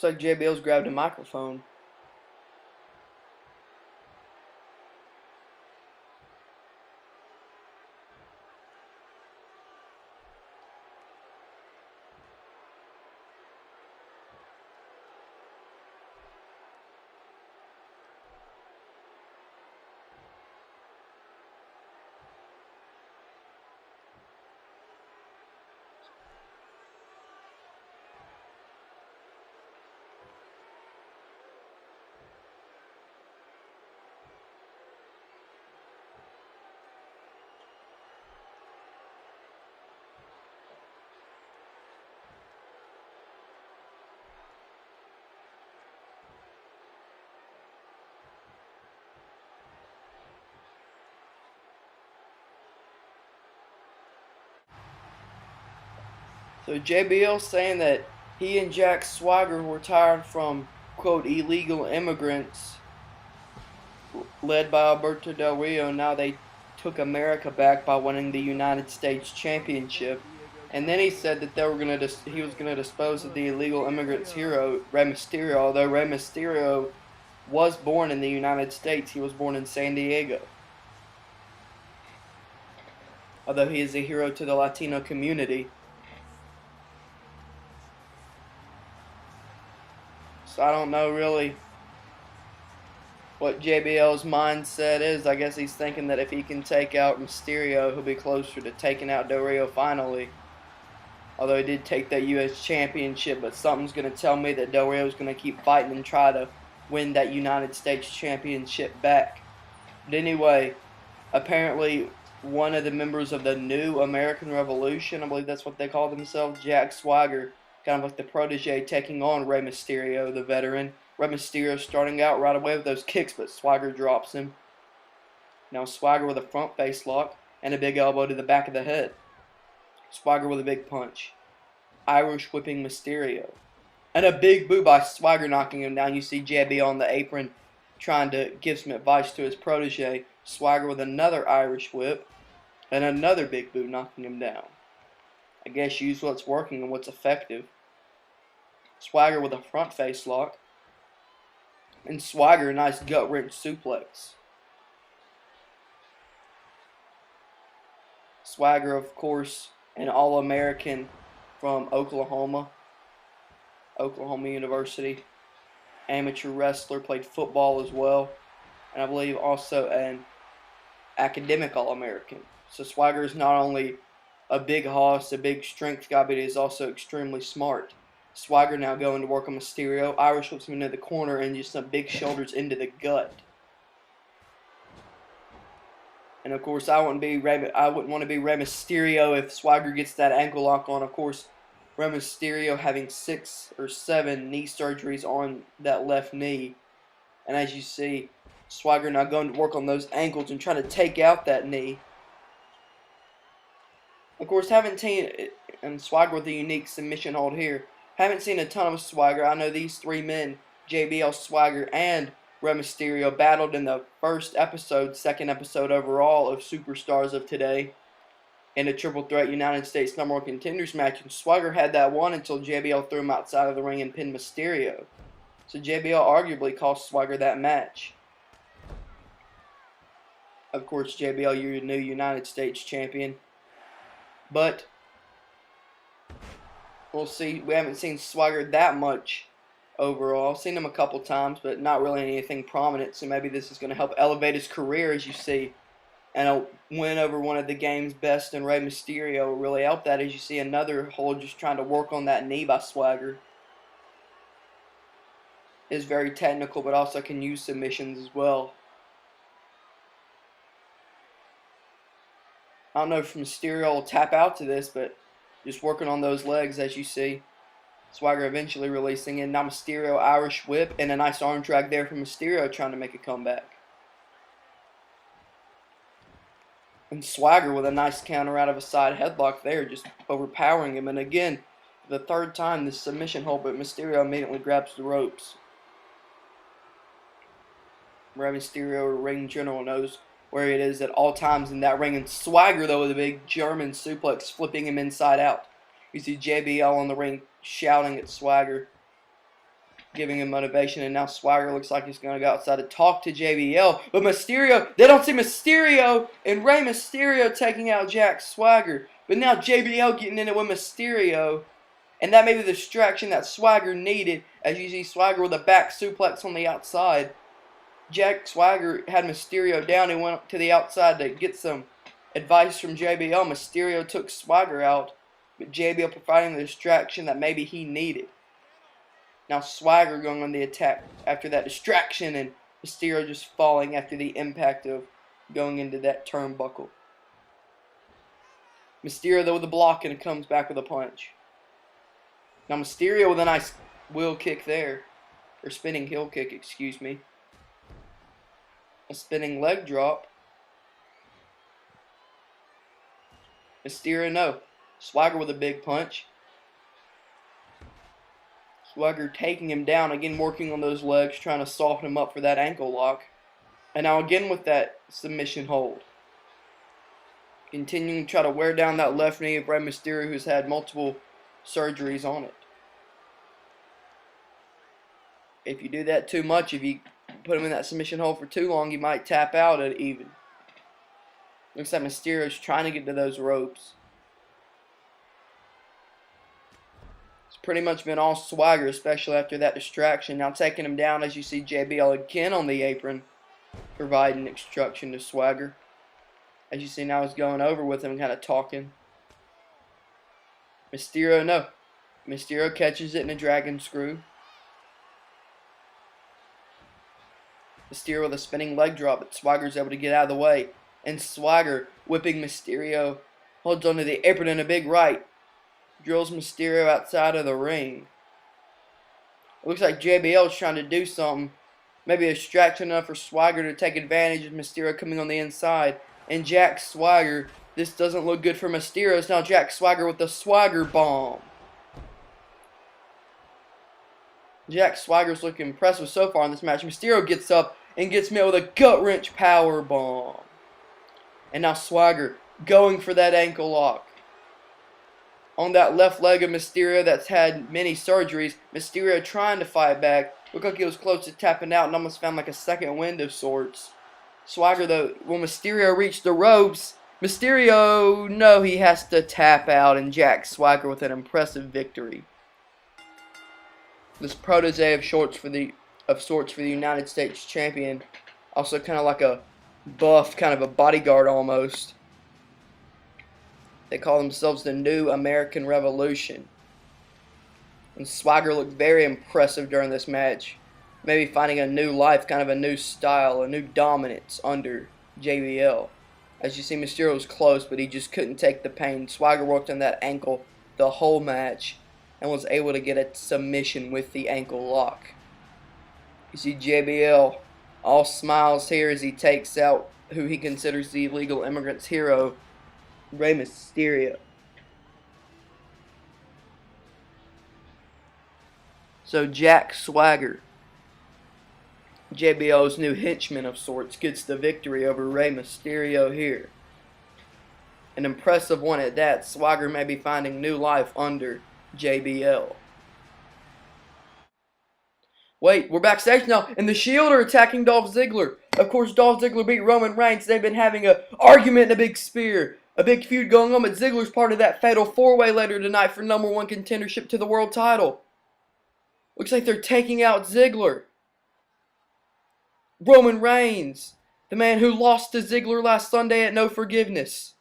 like JBL's grabbed a microphone. So JBL saying that he and Jack Swagger were tired from, quote, illegal immigrants led by Alberto Del Rio. Now they took America back by winning the United States Championship. And then he said that he was gonna dispose of the illegal immigrants hero Rey Mysterio. Although Rey Mysterio was born in the United States, he was born in San Diego. Although he is a hero to the Latino community. So I don't know really what JBL's mindset is. I guess he's thinking that if he can take out Mysterio, he'll be closer to taking out Del Rio finally. Although he did take that U.S. Championship, but something's going to tell me that Del Rio is going to keep fighting and try to win that United States Championship back. But anyway, apparently one of the members of the New American Revolution, I believe that's what they call themselves, Jack Swagger, kind of like the protege, taking on Rey Mysterio, the veteran. Rey Mysterio starting out right away with those kicks, but Swagger drops him. Now Swagger with a front face lock and a big elbow to the back of the head. Swagger with a big punch. Irish whipping Mysterio. And a big boot by Swagger knocking him down. You see JB on the apron trying to give some advice to his protege. Swagger with another Irish whip. And another big boot knocking him down. I guess use what's working and what's effective. Swagger with a front face lock. And Swagger a nice gut wrench suplex. Swagger, of course, an All-American from Oklahoma University. Amateur wrestler, played football as well. And I believe also an academic All-American. So Swagger is not only a big hoss, a big strength guy, but he is also extremely smart. Swagger now going to work on Mysterio. Irish whips him into the corner and just some big shoulders into the gut. And of course, I wouldn't want to be Rey Mysterio if Swagger gets that ankle lock on. Of course, Rey Mysterio having 6 or 7 knee surgeries on that left knee. And as you see, Swagger now going to work on those ankles and trying to take out that knee. Of course, haven't seen, and Swagger with a unique submission hold here. Haven't seen a ton of Swagger. I know these 3 men, JBL, Swagger, and Rey Mysterio, battled in the first episode, second episode overall of Superstars of Today in a Triple Threat United States #1 Contenders match. And Swagger had that one until JBL threw him outside of the ring and pinned Mysterio. So JBL arguably cost Swagger that match. Of course, JBL, your new United States champion. But we'll see. We haven't seen Swagger that much overall. Seen him a couple times, but not really anything prominent. So maybe this is going to help elevate his career, as you see. And a win over one of the game's best in Rey Mysterio will really help that, as you see another hold just trying to work on that knee by Swagger. Is very technical, but also can use submissions as well. I don't know if Mysterio will tap out to this, but just working on those legs, as you see. Swagger eventually releasing in. Now Mysterio Irish whip and a nice arm drag there from Mysterio trying to make a comeback. And Swagger with a nice counter out of a side headlock there, just overpowering him. And again, the third time this submission hold, but Mysterio immediately grabs the ropes. Rey Mysterio, ring general, knows where it is at all times in that ring. And Swagger, though, with a big German suplex, flipping him inside out. You see JBL on the ring shouting at Swagger. giving him motivation, and now Swagger looks like he's going to go outside to talk to JBL. But Mysterio, they don't see Mysterio, and Rey Mysterio taking out Jack Swagger. But now JBL getting in it with Mysterio, and that may be the distraction that Swagger needed, as you see Swagger with a back suplex on the outside. Jack Swagger had Mysterio down and went to the outside to get some advice from JBL. Mysterio took Swagger out, but JBL providing the distraction that maybe he needed. Now Swagger going on the attack after that distraction, and Mysterio just falling after the impact of going into that turnbuckle. Mysterio though with a block, and it comes back with a punch. Now Mysterio with a nice wheel kick there. Or spinning heel kick, excuse me. A spinning leg drop. Mysterio no. Swagger with a big punch. Swagger taking him down, again working on those legs, trying to soften him up for that ankle lock. And now again with that submission hold. Continuing to try to wear down that left knee of Rey Mysterio, who's had multiple surgeries on it. If you do that too much, if you put him in that submission hold for too long, he might tap out at even. Looks like Mysterio's trying to get to those ropes. It's pretty much been all Swagger, especially after that distraction. Now taking him down, as you see JBL again on the apron, providing instruction to Swagger. As you see now he's going over with him, kind of talking. Mysterio, no. Mysterio catches it in a dragon screw. Mysterio with a spinning leg drop, but Swagger's able to get out of the way. And Swagger whipping Mysterio, holds onto the apron in a big right. Drills Mysterio outside of the ring. It looks like JBL's trying to do something. Maybe a distraction enough for Swagger to take advantage of Mysterio coming on the inside. And Jack Swagger, this doesn't look good for Mysterio. It's now Jack Swagger with the Swagger bomb. Jack Swagger's looking impressive so far in this match. Mysterio gets up and gets met with a gut-wrench power bomb. And now Swagger going for that ankle lock. On that left leg of Mysterio that's had many surgeries, Mysterio trying to fight back. Looked like he was close to tapping out and almost found like a second wind of sorts. Swagger though, when Mysterio reached the ropes, Mysterio, no, he has to tap out, and Jack Swagger with an impressive victory. This protege of sorts for the United States champion, also kind of like a buff, kind of a bodyguard almost. They call themselves the New American Revolution. And Swagger looked very impressive during this match. Maybe finding a new life, kind of a new style, a new dominance under JBL. As you see, Mysterio was close, but he just couldn't take the pain. Swagger worked on that ankle the whole match and was able to get a submission with the ankle lock. You see JBL all smiles here as he takes out who he considers the illegal immigrant's hero, Rey Mysterio. So Jack Swagger, JBL's new henchman of sorts, gets the victory over Rey Mysterio here. An impressive one at that. Swagger may be finding new life under JBL. Wait, we're backstage now, and the Shield are attacking Dolph Ziggler. Of course, Dolph Ziggler beat Roman Reigns. They've been having an argument and a big spear. A big feud going on, but Ziggler's part of that fatal four-way later tonight for #1 contendership to the world title. Looks like they're taking out Ziggler. Roman Reigns, the man who lost to Ziggler last Sunday at No Forgiveness.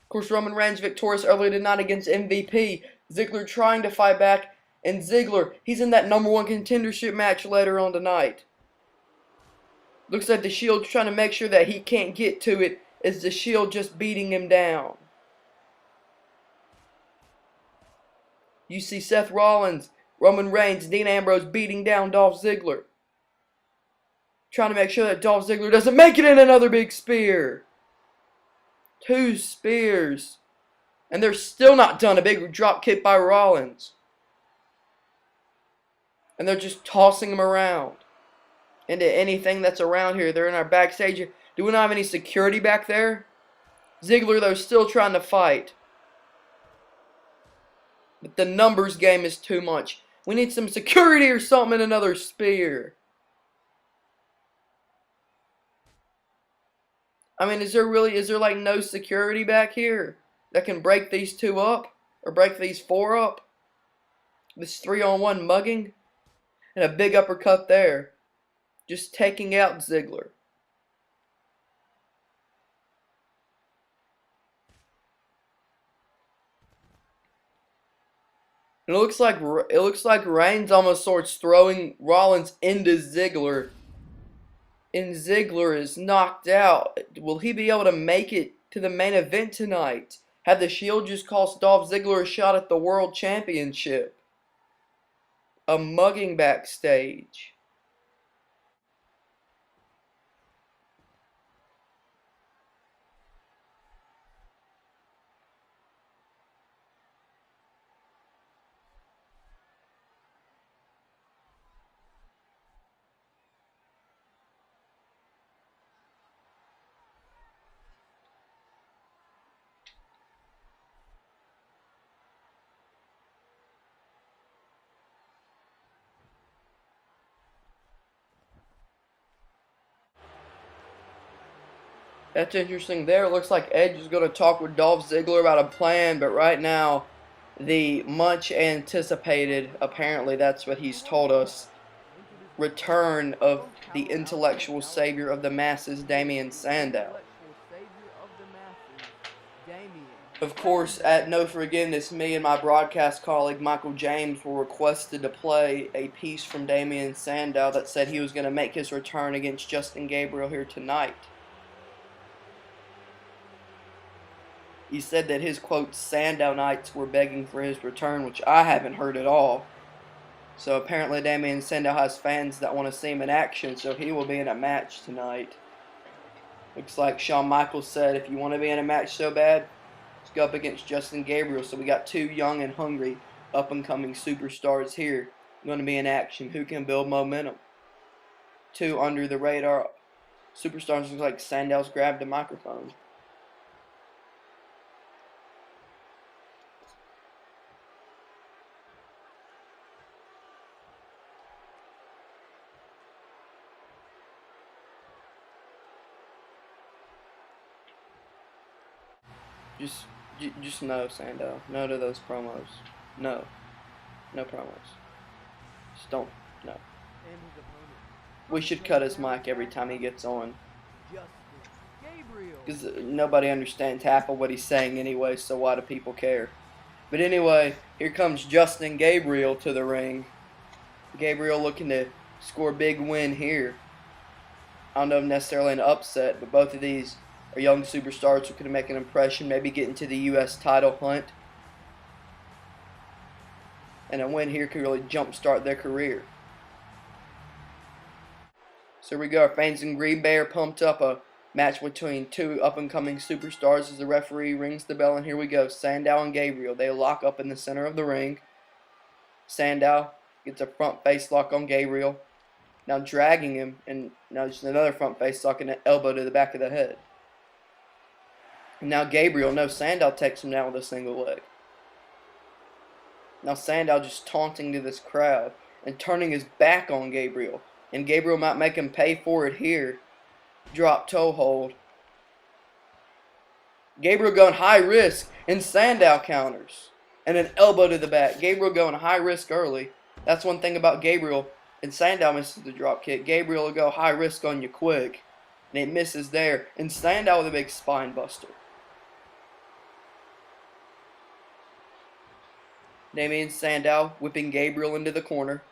Of course, Roman Reigns victorious earlier tonight against MVP. Ziggler trying to fight back, and Ziggler, he's in that #1 contendership match later on tonight. Looks like the Shield's trying to make sure that he can't get to it, as the Shield just beating him down. You see Seth Rollins, Roman Reigns, Dean Ambrose beating down Dolph Ziggler. Trying to make sure that Dolph Ziggler doesn't make it in another big spear. 2 spears. And they're still not done. A big drop kick by Rollins. And they're just tossing him around into anything that's around here. They're in our backstage. Do we not have any security back there? Ziggler, though, still trying to fight. But the numbers game is too much. We need some security or something in another spear. I mean, is there like no security back here that can break these two up? Or break these four up? This 3-on-1 mugging? And a big uppercut there. Just taking out Ziggler. And it looks like Reigns almost starts throwing Rollins into Ziggler. And Ziggler is knocked out. Will he be able to make it to the main event tonight? Had the Shield just cost Dolph Ziggler a shot at the World Championship? A mugging backstage. That's interesting there. It looks like Edge is going to talk with Dolph Ziggler about a plan, but right now, the much anticipated, apparently that's what he's told us, return of the intellectual savior of the masses, Damien Sandow. Of course, at No Forgiveness, me and my broadcast colleague Michael James were requested to play a piece from Damien Sandow that said he was going to make his return against Justin Gabriel here tonight. He said that his, quote, Sandow Knights were begging for his return, which I haven't heard at all. So apparently Damien Sandow has fans that want to see him in action, so he will be in a match tonight. Looks like Shawn Michaels said, if you want to be in a match so bad, let's go up against Justin Gabriel. So we got two young and hungry up-and-coming superstars here going to be in action. Who can build momentum? Two under-the-radar superstars. Looks like Sandow's grabbed the microphone. Just no, Sandow. No to those promos. No. No promos. Just don't. No. We should cut his mic every time he gets on. Because nobody understands half of what he's saying anyway, so why do people care? But anyway, here comes Justin Gabriel to the ring. Gabriel looking to score a big win here. I don't know if necessarily an upset, but both of these are young superstars who could make an impression, maybe get into the U.S. title hunt. And a win here could really jumpstart their career. So here we go. Our fans in Green Bay are pumped up. A match between two up-and-coming superstars as the referee rings the bell. And here we go. Sandow and Gabriel. They lock up in the center of the ring. Sandow gets a front face lock on Gabriel. Now dragging him. And now just another front face lock and an elbow to the back of the head. And now Gabriel, no, Sandow takes him down with a single leg. Now Sandow just taunting to this crowd and turning his back on Gabriel. And Gabriel might make him pay for it here. Drop toe hold. Gabriel going high risk and Sandow counters. And an elbow to the back. Gabriel going high risk early. That's one thing about Gabriel. And Sandow misses the drop kick. Gabriel will go high risk on you quick. And it misses there. And Sandow with a big spine buster. Damien Sandow whipping Gabriel into the corner.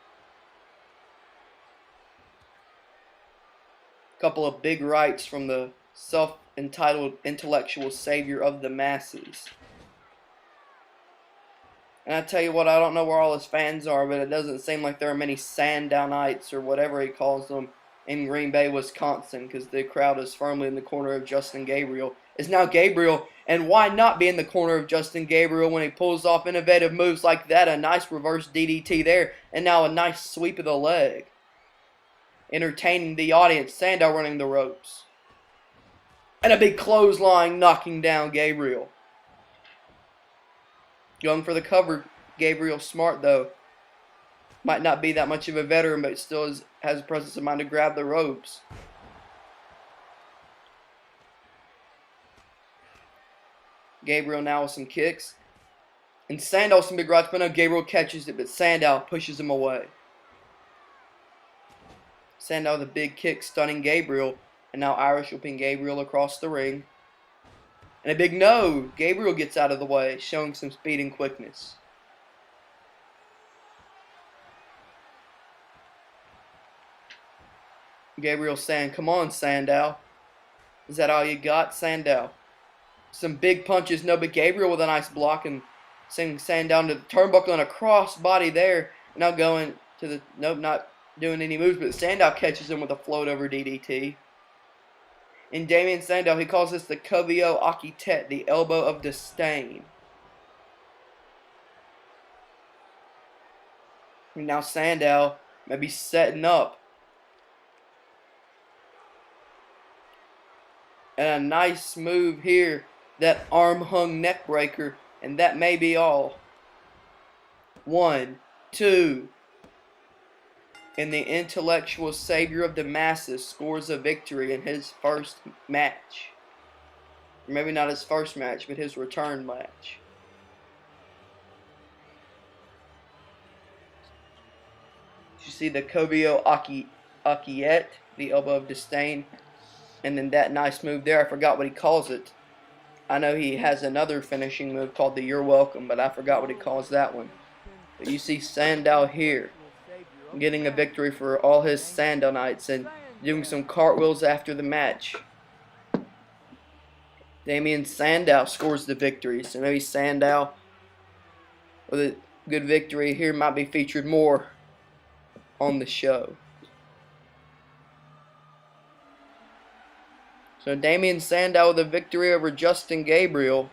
Couple of big rights from the self-entitled intellectual savior of the masses. And I tell you what, I don't know where all his fans are, but it doesn't seem like there are many Sandownites or whatever he calls them in Green Bay, Wisconsin, because the crowd is firmly in the corner of Justin Gabriel. It's now Gabriel, and why not be in the corner of Justin Gabriel when he pulls off innovative moves like that? A nice reverse DDT there, and now a nice sweep of the leg. Entertaining the audience. Sandow running the ropes. And a big clothesline knocking down Gabriel. Going for the cover. Gabriel smart though. might not be that much of a veteran, but still has a presence of mind to grab the ropes. Gabriel now with some kicks. And Sandow some big rights, but no, Gabriel catches it, but Sandow pushes him away. Sandow with a big kick, stunning Gabriel. And now Irish will pin Gabriel across the ring. And a big no. Gabriel gets out of the way, showing some speed and quickness. Gabriel saying, come on, Sandow. Is that all you got, Sandow? Some big punches, no, but Gabriel with a nice block and sending Sandow to the turnbuckle and a cross body there. Now going to the, nope, not doing any moves, but Sandow catches him with a float over DDT. And Damien Sandow, he calls this the Covio Akitet, the elbow of disdain. And now Sandow may be setting up. And a nice move here, that arm-hung neck breaker, and that may be all. 1, 2. And the intellectual savior of the masses scores a victory in his first match. Or maybe not his first match, but his return match. You see the Covio Akiet, the elbow of disdain. And then that nice move there, I forgot what he calls it. I know he has another finishing move called the You're Welcome, but I forgot what he calls that one. But you see Sandow here getting a victory for all his Sandow Knights and doing some cartwheels after the match. Damien Sandow scores the victory, so maybe Sandow with a good victory here might be featured more on the show. So Damien Sandow with a victory over Justin Gabriel.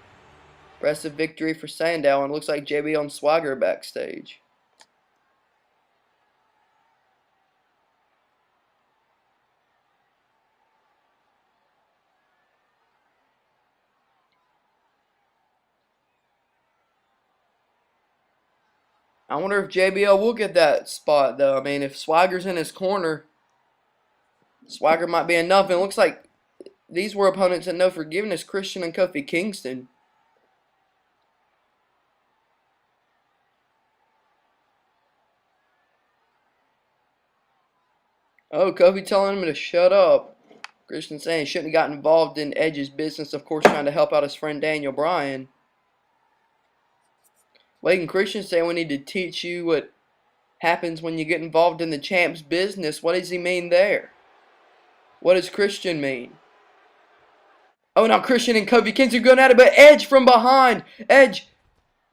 Impressive victory for Sandow, and it looks like JB on Swagger backstage. I wonder if JBL will get that spot, though. I mean, if Swagger's in his corner, Swagger might be enough. And it looks like these were opponents that no forgiveness, Christian and Kofi Kingston. Oh, Kofi telling him to shut up. Christian saying he shouldn't have gotten involved in Edge's business, of course, trying to help out his friend Daniel Bryan. Wade and Christian say we need to teach you what happens when you get involved in the champ's business. What does he mean there? What does Christian mean? Oh, now Christian and Kofi Kingston going at it, but Edge from behind. Edge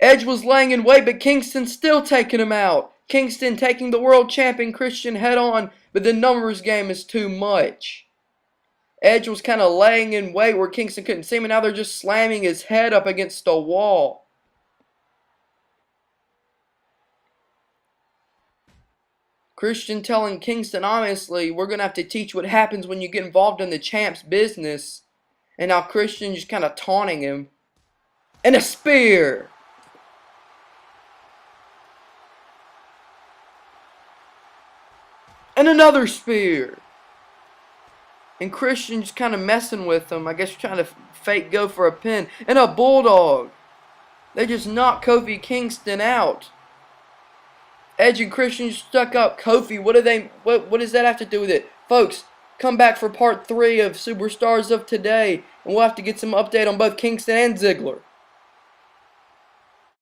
was laying in wait, but Kingston still taking him out. Kingston taking the world champion Christian head on, but the numbers game is too much. Edge was kind of laying in wait where Kingston couldn't see him, and now they're just slamming his head up against the wall. Christian telling Kingston, honestly, we're going to have to teach what happens when you get involved in the champ's business. And now Christian just kind of taunting him. And a spear! And another spear! And Christian just kind of messing with him. I guess trying to fake go for a pin. And a bulldog! They just knocked Kofi Kingston out. Edge and Christian stuck up Kofi. What does that have to do with it? Folks, come back for part 3 of Superstars of Today. And we'll have to get some update on both Kingston and Ziggler.